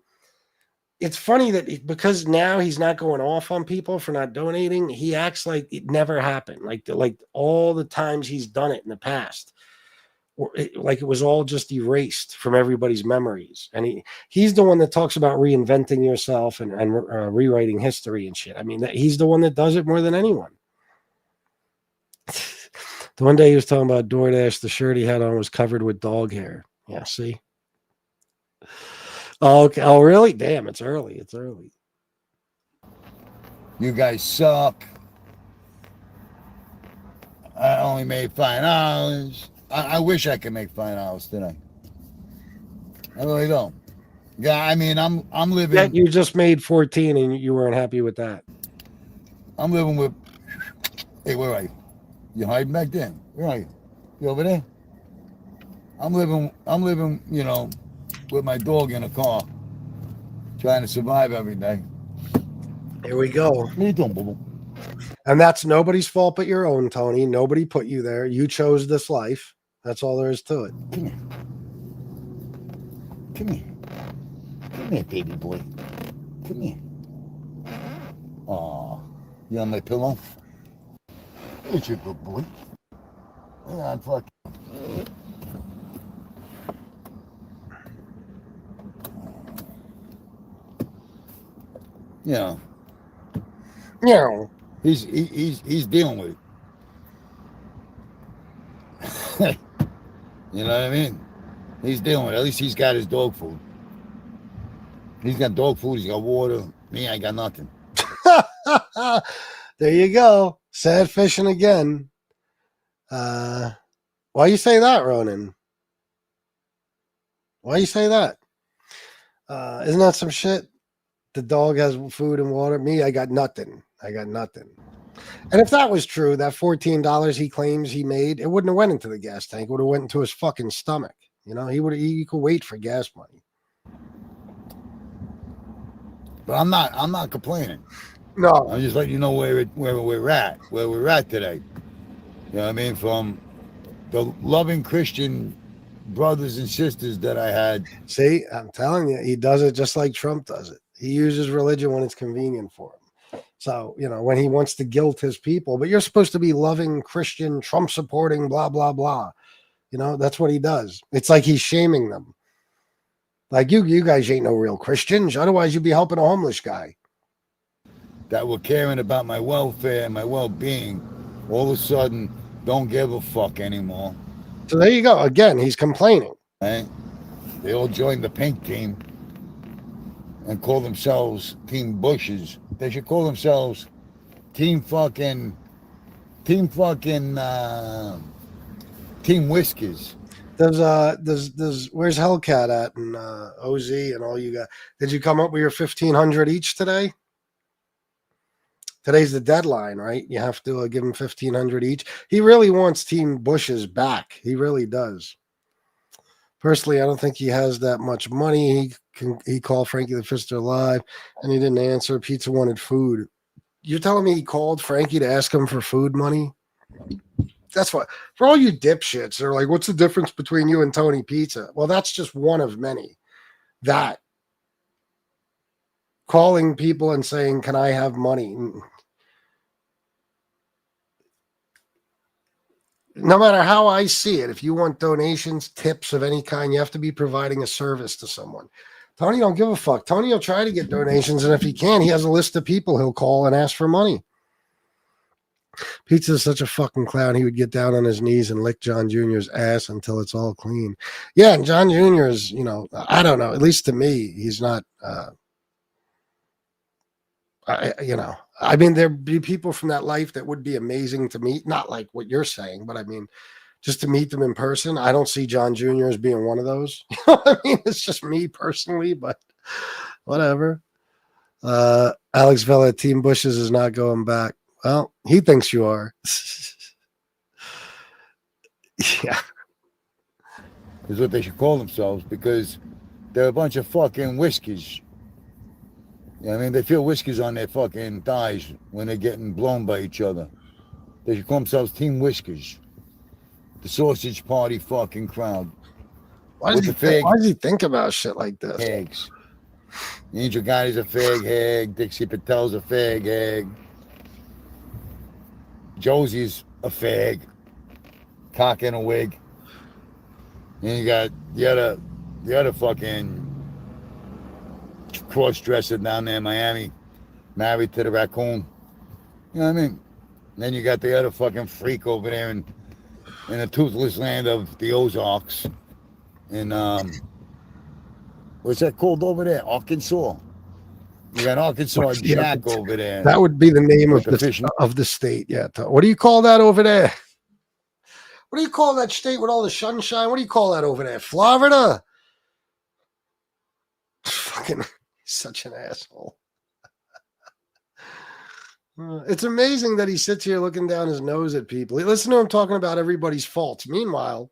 it's funny that because now he's not going off on people for not donating, he acts like it never happened. Like all the times he's done it in the past, like it was all just erased from everybody's memories. And he's the one that talks about reinventing yourself and rewriting history and shit. I mean, he's the one that does it more than anyone. The one day he was talking about DoorDash, the shirt he had on was covered with dog hair. Yeah, see? Oh, okay. Oh, really? Damn, it's early. It's early. You guys suck. I only made $5. I wish I could make $5 today. I really don't. Yeah, I mean, I'm living. Yeah, you just made 14 and you weren't happy with that. I'm living with. Hey, where are you? You hiding back there? Where are you? You over there? I'm living, with my dog in a car, trying to survive every day. Here we go. What are you doing, boo-boo? And that's nobody's fault but your own, Tony. Nobody put you there. You chose this life. That's all there is to it. Come here. Come here. Come here, baby boy. Come here. Aw. You on my pillow? It's your good boy. Hang on, fuck. Yeah. He's dealing with it. You know what I mean? He's dealing with it. At least he's got his dog food. He's got dog food. He's got water. Me, I got nothing. There you go. Sad fishing again. Why you say that, Ronan? Why you say that? Isn't that some shit? The dog has food and water. Me, I got nothing. And if that was true, that $14 he claims he made, it wouldn't have went into the gas tank. It would have went into his fucking stomach. He could wait for gas money. But I'm not complaining. No. I'm just letting you know where we're at today. You know what I mean? From the loving Christian brothers and sisters that I had. See, I'm telling you, he does it just like Trump does it. He uses religion when it's convenient for him. So, when he wants to guilt his people, but you're supposed to be loving Christian, Trump supporting, blah, blah, blah. That's what he does. It's like he's shaming them. Like, you guys ain't no real Christians. Otherwise, you'd be helping a homeless guy. That were caring about my welfare and my well-being, all of a sudden, don't give a fuck anymore. So there you go. Again, he's complaining. Right? They all joined the pink team and call themselves Team Bushes. They should call themselves Team Whiskers. There's where's Hellcat at and OZ and all you got? Did you come up with your 1,500 each today? Today's the deadline, right? You have to give him 1,500 each. He really wants Team Bush's back. He really does. Personally, I don't think he has that much money. He called Frankie the Fister live and he didn't answer. Pizza wanted food. You're telling me he called Frankie to ask him for food money? That's what, for all you dipshits, they're like, what's the difference between you and Tony Pizza? Well, that's just one of many. That calling people and saying, can I have money? No matter how I see it, if you want donations, tips of any kind, you have to be providing a service to someone. Tony don't give a fuck. Tony will try to get donations, and if he can, he has a list of people he'll call and ask for money. Pizza is such a fucking clown. He would get down on his knees and lick John Jr.'s ass until it's all clean. Yeah, and John Jr. is, I don't know. At least to me, he's not. I mean, there'd be people from that life that would be amazing to meet. Not like what you're saying, but I mean, just to meet them in person. I don't see John Jr. as being one of those. You know what I mean? It's just me personally, but whatever. Alex Vela, Team Bushes is not going back. Well, he thinks you are. Yeah. Is what they should call themselves, because they're a bunch of fucking whiskies. You know what I mean? They feel whiskies on their fucking thighs when they're getting blown by each other. They should call themselves Team Whiskers. The sausage party fucking crowd. Why does he think about shit like this? Hags. Angel Gotti's a fag hag. Dixie Patel's a fag hag. Josie's a fag. Cock in a wig. And you got the other fucking cross-dresser down there in Miami, married to the raccoon. You know what I mean? And then you got the other fucking freak over there in the toothless land of the Ozarks. And what's that called over there? Arkansas. You got Arkansas Jack over there. That would be the name of the state. Yeah. What do you call that over there? What do you call that state with all the sunshine? What do you call that over there? Florida? Fucking such an asshole. It's amazing that he sits here looking down his nose at people. Listen to him talking about everybody's faults. Meanwhile,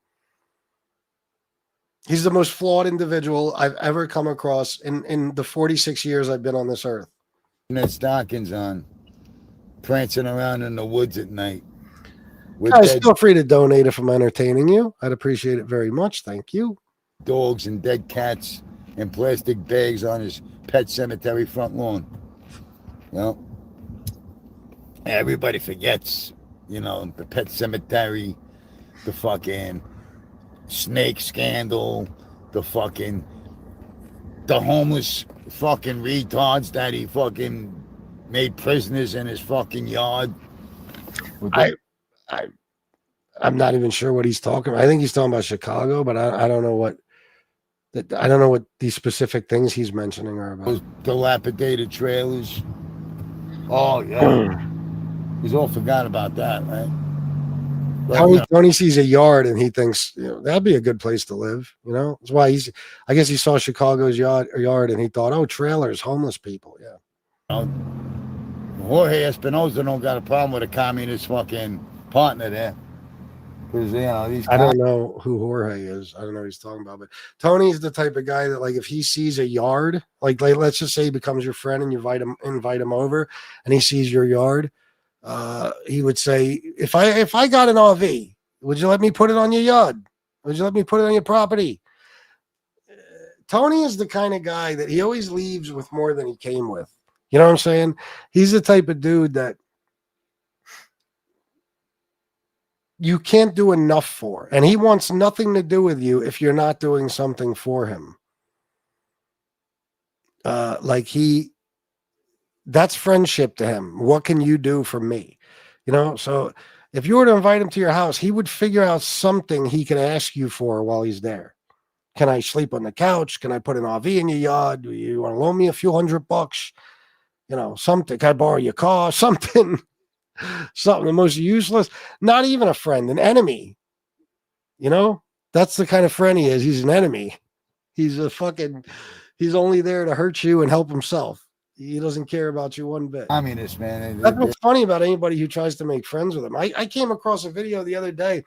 he's the most flawed individual I've ever come across in the 46 years I've been on this earth. And that stockings on, prancing around in the woods at night. Guys, feel free to donate if I'm entertaining you. I'd appreciate it very much. Thank you. Dogs and dead cats and plastic bags on his pet cemetery front lawn. You know, everybody forgets, the pet cemetery, the fucking snake scandal, the homeless fucking retards that he fucking made prisoners in his fucking yard. I'm not even sure what he's talking about. I think he's talking about Chicago, but I don't know what. I don't know what these specific things he's mentioning are about. Those dilapidated trailers. Oh yeah, he's all forgot about that, right? Tony sees a yard and he thinks, that'd be a good place to live. That's why I guess he saw Chicago's yard and he thought, oh, trailers, homeless people. Yeah. Jorge Espinosa don't got a problem with a communist fucking partner there. Because, I don't know who Jorge is. I don't know what he's talking about. But Tony's the type of guy that, like, if he sees a yard, like let's just say he becomes your friend and you invite him over and he sees your yard, he would say, if I got an RV, would you let me put it on your yard? Would you let me put it on your property? Tony is the kind of guy that he always leaves with more than he came with. You know what I'm saying? He's the type of dude that you can't do enough for. And he wants nothing to do with you if you're not doing something for him. That's friendship to him. What can you do for me? So If you were to invite him to your house, he would figure out something he could ask you for while he's there. Can I sleep on the couch? Can I put an RV in your yard? Do you want to loan me a few $100? You know, something. Can I borrow your car? Something. Something the most useless. Not even a friend, an enemy. You know, that's the kind of friend he is. He's an enemy. He's only there to hurt you and help himself. He doesn't care about you one bit. Communist, man. That's what's funny about anybody who tries to make friends with him. I came across a video the other day.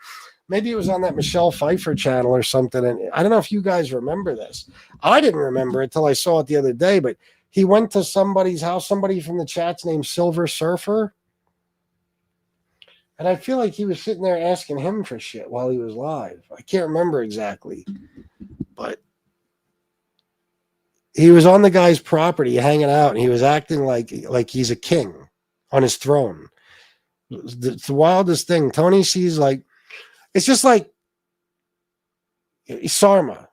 Maybe it was on that Michelle Pfeiffer channel or something. And I don't know if you guys remember this. I didn't remember it till I saw it the other day, but he went to somebody's house, somebody from the chat's named Silver Surfer. And I feel like he was sitting there asking him for shit while he was live. I can't remember exactly, but he was on the guy's property hanging out, and he was acting like he's a king on his throne. It's the wildest thing. Tony sees like, it's just like Sarma.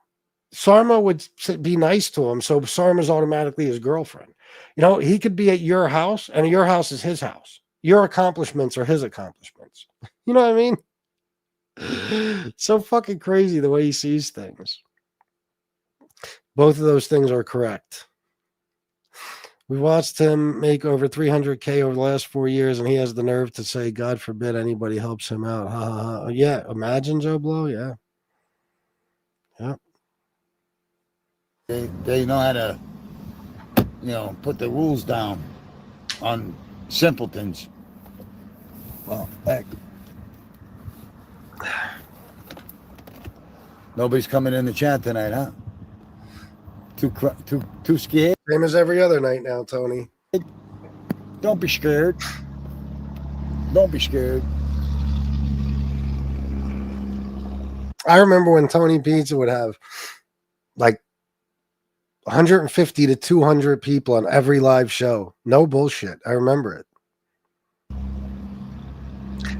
Sarma would be nice to him, so Sarma's automatically his girlfriend. You know, he could be at your house, and your house is his house. Your accomplishments are his accomplishments. You know what I mean? It's so fucking crazy the way he sees things. Both of those things are correct. We watched him make over 300K over the last 4 years, and he has the nerve to say, God forbid anybody helps him out. Ha, ha, ha. Yeah, imagine Joe Blow. Yeah. Yeah. They know how to, you know, put the rules down on simpletons. Well, heck. Nobody's coming in the chat tonight, huh? Too scared? Same as every other night now, Tony. Don't be scared. Don't be scared. I remember when Tony Pizza would have like 150 to 200 people on every live show. No bullshit. I remember it.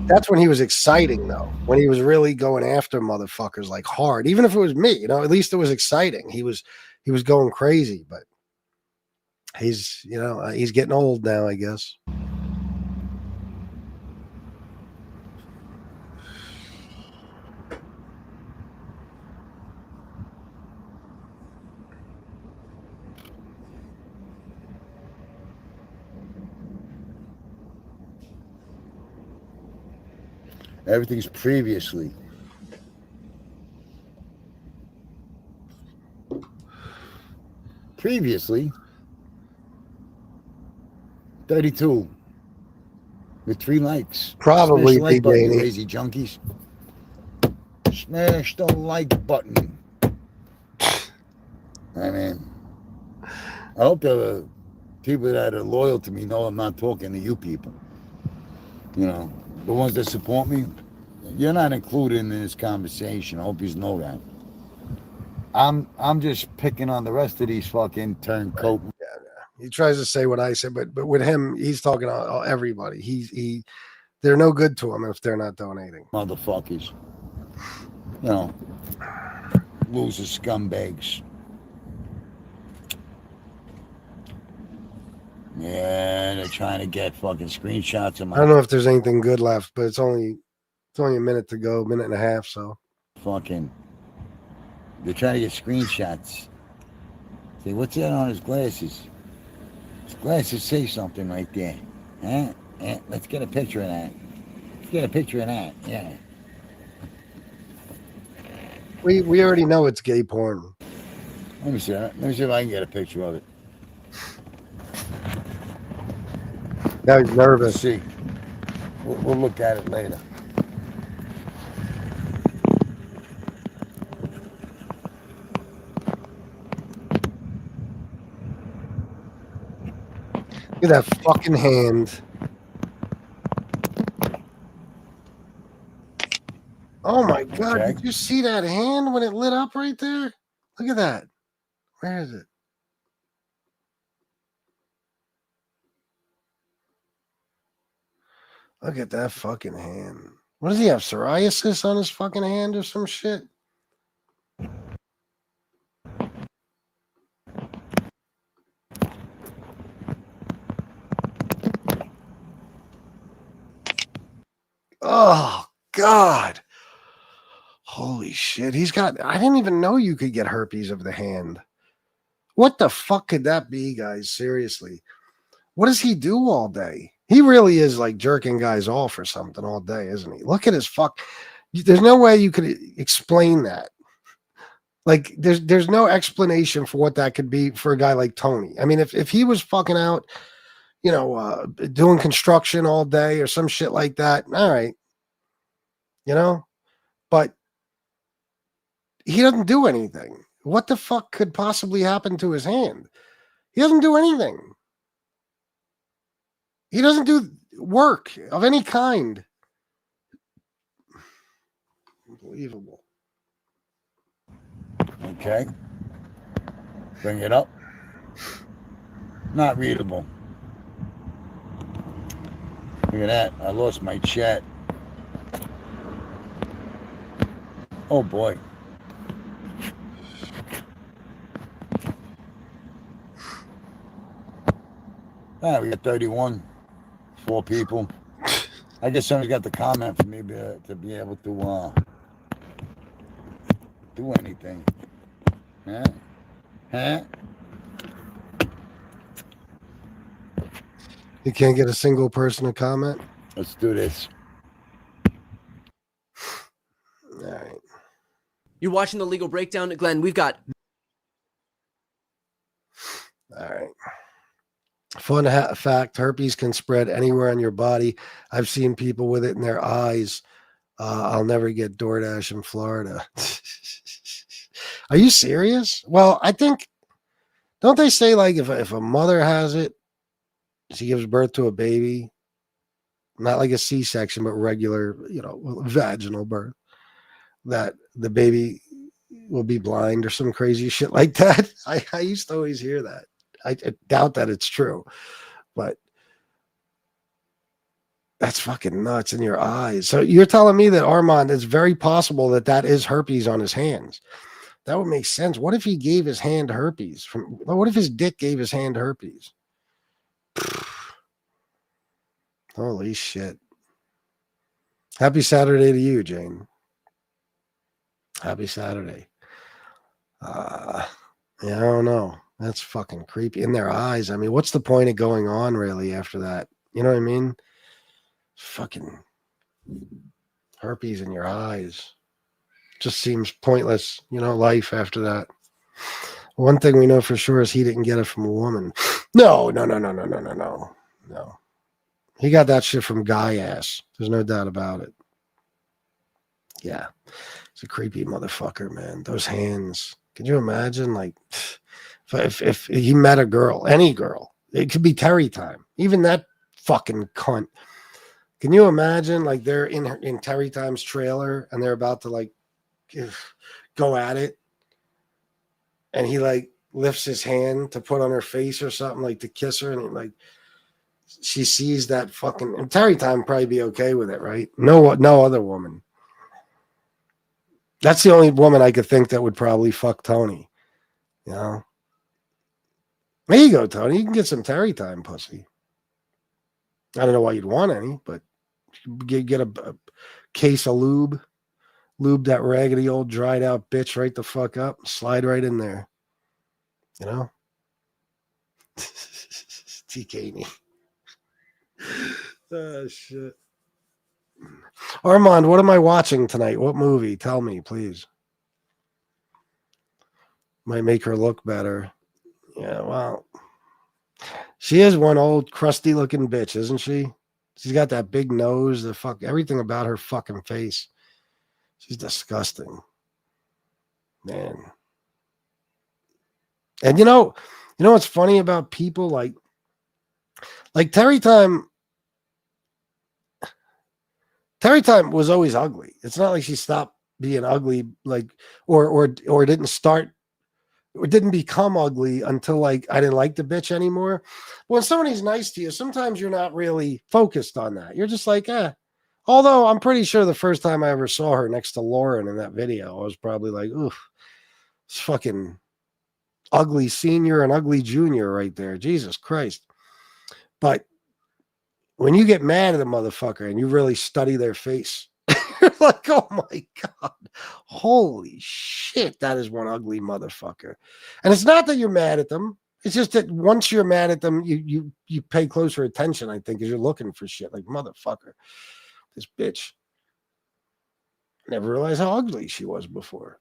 That's when he was exciting, though. When he was really going after motherfuckers like hard. Even if it was me, you know, at least it was exciting. He was going crazy, but he's getting old now, I guess. Everything's previously. Previously, 32 with 3 likes. Probably Smash the like button, you Danny. lazy junkies. Smash the like button. I mean, I hope the people that are loyal to me know I'm not talking to you people. You know, the ones that support me, you're not included in this conversation. I hope you know that. I'm just picking on the rest of these fucking turncoat. Yeah. He tries to say what I said, but with him, he's talking to everybody. They're no good to him if they're not donating. Motherfuckers. You know, loser scumbags. Yeah, they're trying to get fucking screenshots of my. I don't know if there's anything good left, but it's only a minute to go, minute and a half. So fucking. They're trying to get screenshots. Say, what's that on his glasses? His glasses say something right there. Huh? Yeah, let's get a picture of that. Let's get a picture of that. Yeah. we already know it's gay porn. Let me see that. Let me see if I can get a picture of it. Now he's nervous. Let's see. We'll look at it later. Look at that fucking hand. Oh my God. Okay. Did you see that hand when it lit up right there? Look at that. Where is it? Look at that fucking hand. What does he have? Psoriasis on his fucking hand or some shit? Oh, God. Holy shit. I didn't even know you could get herpes of the hand. What the fuck could that be, guys? Seriously. What does he do all day? He really is like jerking guys off or something all day, isn't he? Look at his fuck. There's no way you could explain that. Like, there's no explanation for what that could be for a guy like Tony. I mean, if he was fucking out, doing construction all day or some shit like that, all right, but he doesn't do anything. What the fuck could possibly happen to his hand? He doesn't do anything. He doesn't do work of any kind. Unbelievable. Okay. Bring it up. Not readable. Look at that. I lost my chat. Oh boy. We got 31. 4 people. I guess somebody's got the comment for me to be able to do anything. Huh? You can't get a single person to comment? Let's do this. All right. You're watching the Legal Breakdown, Glenn. We've got... All right. Fun fact, herpes can spread anywhere on your body. I've seen people with it in their eyes. I'll never get DoorDash in Florida. Are you serious? Well, I think, don't they say like if a mother has it, she gives birth to a baby, not like a C-section, but regular, vaginal birth, that the baby will be blind or some crazy shit like that. I used to always hear that. I doubt that it's true, but that's fucking nuts in your eyes. So you're telling me that Armand, it's very possible that is herpes on his hands. That would make sense. What if he gave his hand herpes? What if his dick gave his hand herpes? Holy shit. Happy Saturday to you, Jane. Happy Saturday. I don't know. That's fucking creepy. In their eyes. I mean, what's the point of going on really after that? You know what I mean? Fucking herpes in your eyes. Just seems pointless, life after that. One thing we know for sure is he didn't get it from a woman. No. He got that shit from guy ass. There's no doubt about it. Yeah. It's a creepy motherfucker, man. Those hands. Can you imagine? Like, if he met a girl, any girl, it could be Terry time. Even that fucking cunt. Can you imagine? Like, they're in Terry Time's trailer and they're about to like go at it, and he like lifts his hand to put on her face or something, like to kiss her, and like she sees that fucking, and Terry Time probably be okay with it, right? No other woman. That's the only woman I could think that would probably fuck Tony. There you go, Tony. You can get some Terry Time pussy. I don't know why you'd want any, but get a case of lube that raggedy old dried out bitch right the fuck up, slide right in there. TK. Oh shit. Armand, what am I watching tonight? What movie? Tell me, please. Might make her look better. Yeah, well, she is one old crusty looking bitch, isn't she? She's got that big nose, everything about her fucking face. She's disgusting, man. And you know what's funny about people like Terry Time? Terry Time was always ugly. It's not like she stopped being ugly, like, or didn't start, or didn't become ugly until like I didn't like the bitch anymore. When somebody's nice to you, sometimes you're not really focused on that. You're just like, eh. Although I'm pretty sure the first time I ever saw her next to Lauren in that video, I was probably like, oof, it's fucking ugly senior and ugly junior right there. Jesus Christ. But when you get mad at a motherfucker and you really study their face, you're like, oh my God, holy shit, that is one ugly motherfucker. And it's not that you're mad at them. It's just that once you're mad at them, you pay closer attention, I think, because you're looking for shit like, motherfucker, this bitch. Never realized how ugly she was before.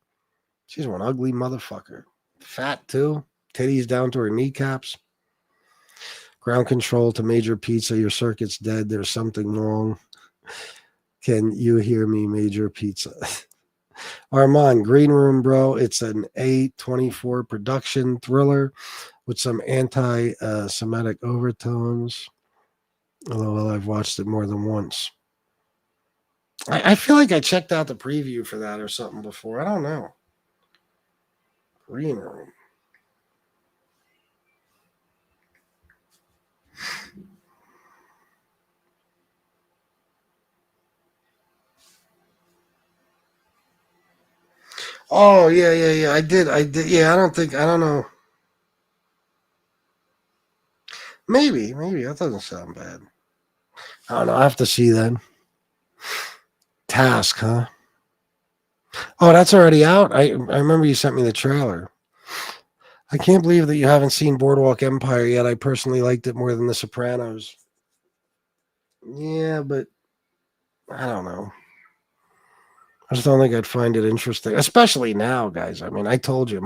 She's one ugly motherfucker. Fat, too. Titties down to her kneecaps. Ground control to Major Pizza. Your circuit's dead. There's something wrong. Can you hear me, Major Pizza? Armand, Green Room, bro. It's an A24 production thriller with some anti-Semitic overtones. Although I've watched it more than once. I feel like I checked out the preview for that or something before. I don't know. Green Room. Oh, yeah. I did. Yeah, I don't know. Maybe. That doesn't sound bad. I don't know. I have to see that. Task, huh? Oh, that's already out? I remember you sent me the trailer. I can't believe that you haven't seen Boardwalk Empire yet. I personally liked it more than The Sopranos. Yeah, but I don't know. I just don't think I'd find it interesting, especially now, guys. I mean, I told you,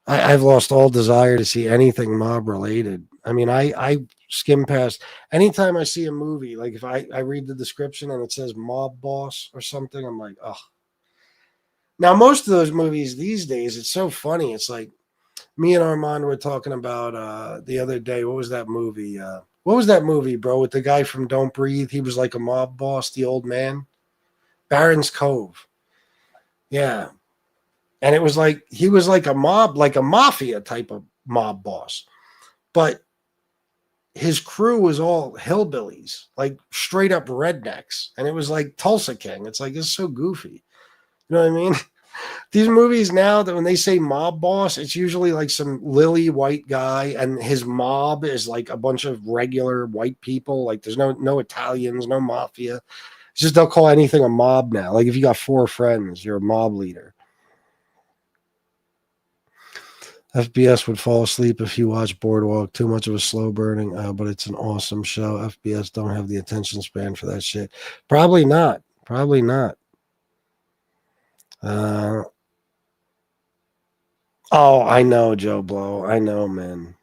I've lost all desire to see anything mob related. I mean, I skim past anytime I see a movie, like if I read the description and it says mob boss or something, I'm like, oh. Now, most of those movies these days, it's so funny. It's like me and Armand were talking about the other day. What was that movie? What was that movie, bro, with the guy from Don't Breathe? He was like a mob boss, the old man. Baron's Cove. Yeah. And it was like, he was like a mob, like a mafia type of mob boss. But his crew was all hillbillies, like straight up rednecks. And it was like Tulsa King. It's like, it's so goofy. You know what I mean? These movies now, that when they say mob boss, it's usually like some lily white guy, and his mob is like a bunch of regular white people. Like there's no Italians, no mafia. It's just they'll call anything a mob now. Like if you got 4 friends, you're a mob leader. FBS would fall asleep if you watch Boardwalk. Too much of a slow burning, but it's an awesome show. FBS don't have the attention span for that shit. Probably not. Oh, I know, Joe Blow. I know, man.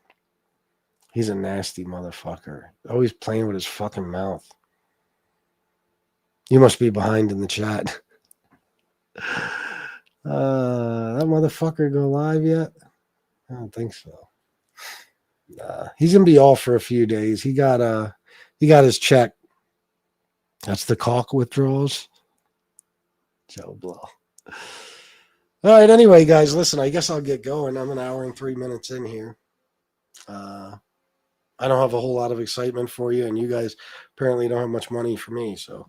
He's a nasty motherfucker. Always playing with his fucking mouth. You must be behind in the chat. That motherfucker go live yet? I don't think so. Nah, he's gonna be off for a few days. He got his check. That's the caulk withdrawals. Joe Blow. All right, anyway, guys, listen, I guess I'll get going. I'm an hour and 3 minutes in here. I don't have a whole lot of excitement for you, and you guys apparently don't have much money for me, so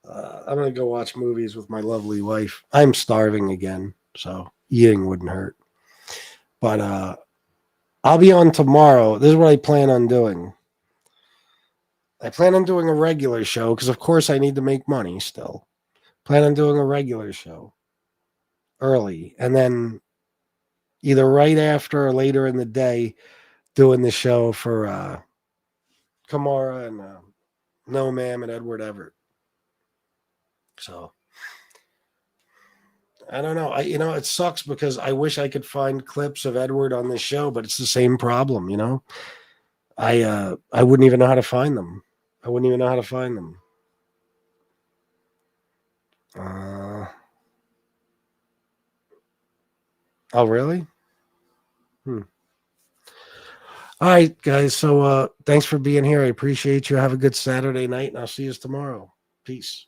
I'm going to go watch movies with my lovely wife. I'm starving again, so eating wouldn't hurt. But I'll be on tomorrow. This is what I plan on doing. I plan on doing a regular show because, of course, I need to make money still. Plan on doing a regular show early, and then either right after or later in the day doing the show for Kamara and No Ma'am and Edward Everett. So I don't know. It sucks because I wish I could find clips of Edward on this show, but it's the same problem, you know. I wouldn't even know how to find them. Oh, really? All right, guys. So thanks for being here. I appreciate you. Have a good Saturday night, and I'll see you tomorrow. Peace.